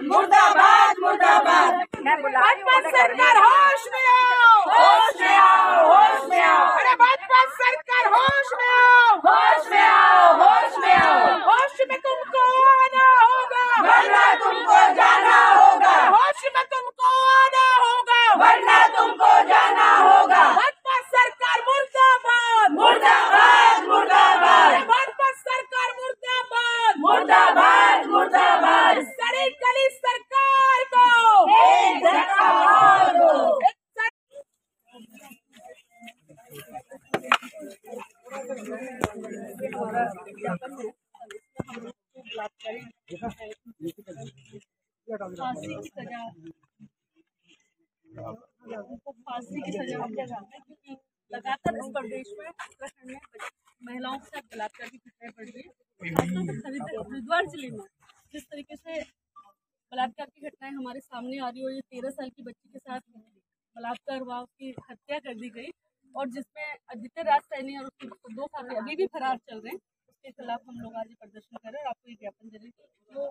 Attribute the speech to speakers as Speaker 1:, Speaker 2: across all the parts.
Speaker 1: मुर्दाबाद मुर्दाबाद। भाजपा सरकार होश में आओ, होश में आओ, होश में आओ। अरे भाजपा सरकार होश में आओ, होश में आओ, होश में आओ। होश में तुमको आना होगा, वरना तुमको जाना होगा। होश में तुमको आना होगा, वरना तुमको जाना होगा। भाजपा सरकार मुर्दाबाद, मुर्दाबाद, मुर्दाबाद। भाजपा सरकार मुर्दाबाद, मुर्दाबाद, मुर्दाबाद। सारी गली सरकार को एक धक्का मार दो।
Speaker 2: फांसी की सजा क्योंकि लगातार इस प्रदेश में उत्तराखंड में महिलाओं के साथ बलात्कार की घटनाएं बढ़ रही है। हरिद्वार जिले में जिस तरीके से बलात्कार की घटनाएं हमारे सामने आ रही हो, ये 13 साल की बच्ची के साथ बलात्कार हुआ, उसकी हत्या कर दी गई और जिसमें आदित्य राज सैनी और उसके 2 साथी अभी भी फरार चल रहे हैं, उसके खिलाफ हम लोग आज प्रदर्शन कर रहे हैं और आपको ये ज्ञापन दे रहे हैं कि जो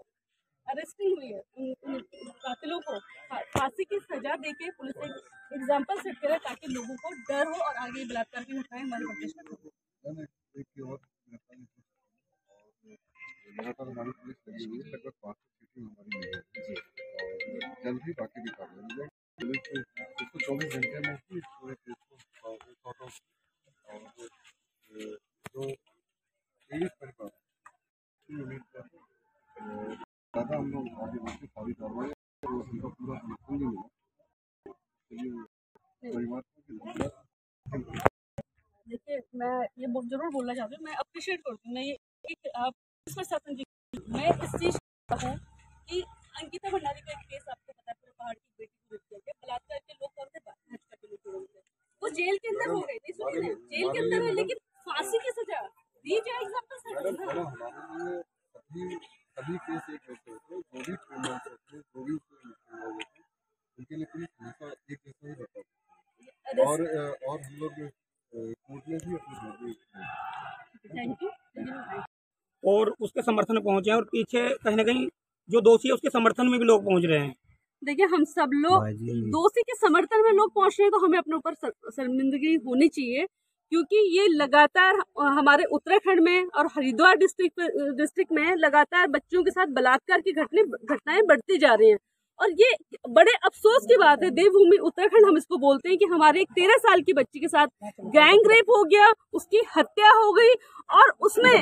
Speaker 2: अरेस्टिंग हुई है उन कातिलों को फांसी की सजा देके पुलिस एक एग्जाम्पल सेट करे ताकि लोगों को डर हो और आगे बलात्कार की घटनाएं हमारे प्रदेश में हो।
Speaker 3: लगातार हमारी पुलिस लगी हुई है, लगभग 500 सीटें हमारी मिली है और जल्द ही बाकी भी कार्य होंगे। पुलिस 124 घंटे में ही पूरे केस को सॉर्ट आउट और जो पीड़ित परिवार उम्मीद पर ज़्यादा हम लोग आगे बढ़ते सारी कार्रवाई उनका पूरा समर्थन भी मिला। परिवार
Speaker 2: देखिए, मैं ये जरूर बोलना चाहती हूँ, मैं अप्रिशिएट करती हूँ, मैं ये आप प्रशासन जी मैं इस चीज हूँ कि अंकिता भंडारी का एक केस आपको पता है, पहाड़ की बेटी को हत्या के बलात्कार के लोग कौन थे, भाजपा के लोग थे, वो जेल के अंदर हो गए थे, सुनिए जेल के अंदर है, लेकिन फांसी की सजा दी जाए एग्जाम्पल सेट।
Speaker 3: सभी केस एक जैसे होते हैं, जो भी क्रिमिनल्स होते हैं, जो भी उनके लिए पुलिस हमेशा एक जैसा ही रहता है और हम लोग कोर्ट में भी अपनी
Speaker 2: थैंक यू
Speaker 4: और उसके समर्थन में पहुंचे हैं और पीछे कहीं ना कहीं जो दोषी है उसके समर्थन में भी लोग पहुंच रहे हैं।
Speaker 2: देखिए, हम सब लोग दोषी के समर्थन में लोग पहुंच रहे हैं तो हमें अपने ऊपर शर्मिंदगी होनी चाहिए, क्योंकि ये लगातार हमारे उत्तराखंड में और हरिद्वार डिस्ट्रिक्ट में लगातार बच्चों के साथ बलात्कार की घटनाएं बढ़ती जा रही हैं और ये बड़े अफसोस की बात है। देवभूमि उत्तराखंड हम इसको बोलते हैं कि हमारे एक 13 साल की बच्ची के साथ गैंग रेप हो गया, उसकी हत्या हो गई और उसमें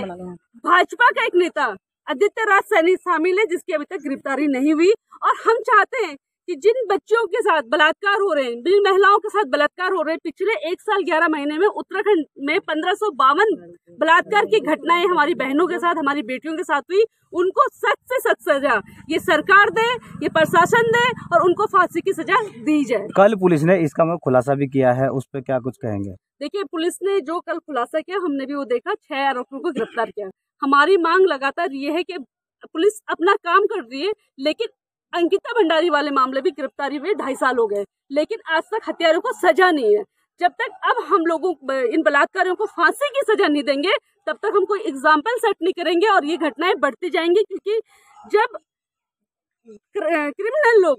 Speaker 2: भाजपा का एक नेता आदित्य राज सैनी शामिल है जिसकी अभी तक गिरफ्तारी नहीं हुई। और हम चाहते हैं कि जिन बच्चों के साथ बलात्कार हो रहे हैं, जिन महिलाओं के साथ बलात्कार हो रहे हैं, पिछले 1 साल 11 महीने में उत्तराखंड में 1552 बलात्कार की घटनाएं हमारी बहनों के साथ, हमारी बेटियों के साथ हुई, उनको सख्त से सख्त सजा ये सरकार दे, ये प्रशासन दे और उनको फांसी की सजा दी जाए।
Speaker 5: कल पुलिस ने इसका खुलासा भी किया है, उस पर क्या कुछ कहेंगे?
Speaker 2: देखिए, पुलिस ने जो कल खुलासा किया हमने भी वो देखा, 6 आरोपियों को गिरफ्तार किया। हमारी मांग लगातार ये है कि पुलिस अपना काम कर रही है, लेकिन अंकिता भंडारी वाले मामले भी गिरफ्तारी हुए 2.5 साल हो गए, लेकिन आज तक हत्यारों को सजा नहीं है। जब तक अब हम लोगों इन बलात्कारियों को फांसी की सजा नहीं देंगे तब तक हम कोई एग्जाम्पल सेट नहीं करेंगे और ये घटनाएं बढ़ती जाएंगी, क्योंकि जब क्रिमिनल लोग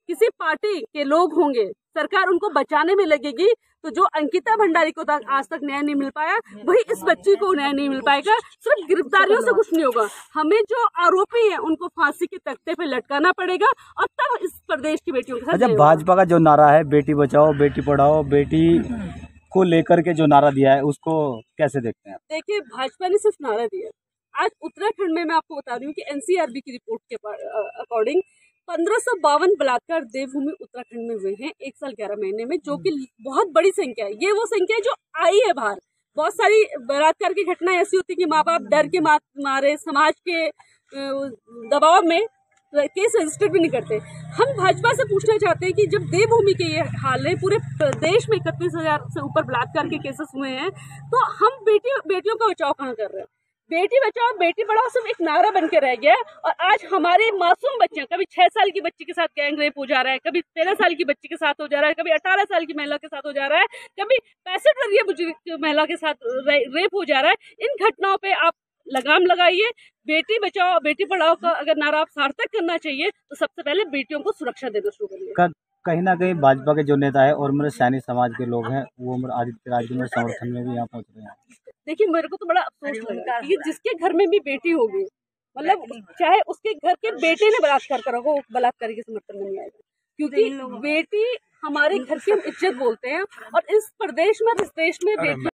Speaker 2: किसी पार्टी के लोग होंगे, सरकार उनको बचाने में लगेगी, तो जो अंकिता भंडारी को आज तक न्याय नहीं मिल पाया वही इस बच्ची को न्याय नहीं मिल पाएगा। सिर्फ गिरफ्तारियों से कुछ नहीं होगा, हमें जो आरोपी है उनको फांसी के तख्ते पे लटकाना पड़ेगा और तब इस प्रदेश की बेटियों के साथ।
Speaker 5: अच्छा, भाजपा का जो नारा है बेटी बचाओ बेटी पढ़ाओ, बेटी को लेकर के जो नारा दिया है उसको कैसे देखते हैं?
Speaker 2: देखिए, भाजपा ने सिर्फ नारा दिया, आज उत्तराखंड में मैं आपको बता रही हूँ कि एनसीआरबी की रिपोर्ट के अकॉर्डिंग 1552 बलात्कार देवभूमि उत्तराखंड में हुए हैं 1 साल 11 महीने में, जो कि बहुत बड़ी संख्या है। ये वो संख्या है जो आई है बाहर। बहुत सारी बलात्कार की घटनाएं ऐसी होती है कि माँ बाप डर के मारे समाज के दबाव में केस रजिस्टर भी नहीं करते। हम भाजपा से पूछना चाहते हैं कि जब देवभूमि के ये हाल है, पूरे प्रदेश में 31,000 से ऊपर बलात्कार के केसेस हुए हैं, तो हम बेटियों का बचाव कहाँ कर रहे हैं? बेटी बचाओ बेटी पढ़ाओ सिर्फ एक नारा बन के रह गया है। और आज हमारे मासूम बच्चे, कभी 6 साल की बच्ची के साथ गैंग रेप हो जा रहा है, कभी 13 साल की बच्ची के साथ हो जा रहा है, कभी 18 साल की महिला के साथ हो जा रहा है, कभी 65 वर्षीय बुजुर्ग महिला के साथ रेप हो जा रहा है। इन घटनाओं पे आप लगाम लगाइए। बेटी बचाओ बेटी पढ़ाओ का अगर नारा आप सार्थक करना चाहिए तो सबसे पहले बेटियों को सुरक्षा देना शुरू करिए।
Speaker 5: कहीं ना कहीं भाजपा के जो नेता है और मेरे सैनिक समाज के लोग हैं वो मेरे आदित्य राज के मेरे समर्थन में भी यहाँ पहुँच रहे हैं।
Speaker 2: देखिए मेरे को तो बड़ा अफसोस लगा कि जिसके घर में भी बेटी होगी, मतलब चाहे उसके घर के बेटे ने बलात्कार करा हो, बलात्कारी के समर्थन में नहीं आएगा, क्योंकि बेटी हमारे घर की हम इज्जत बोलते हैं। और इस प्रदेश में, इस देश में बेटी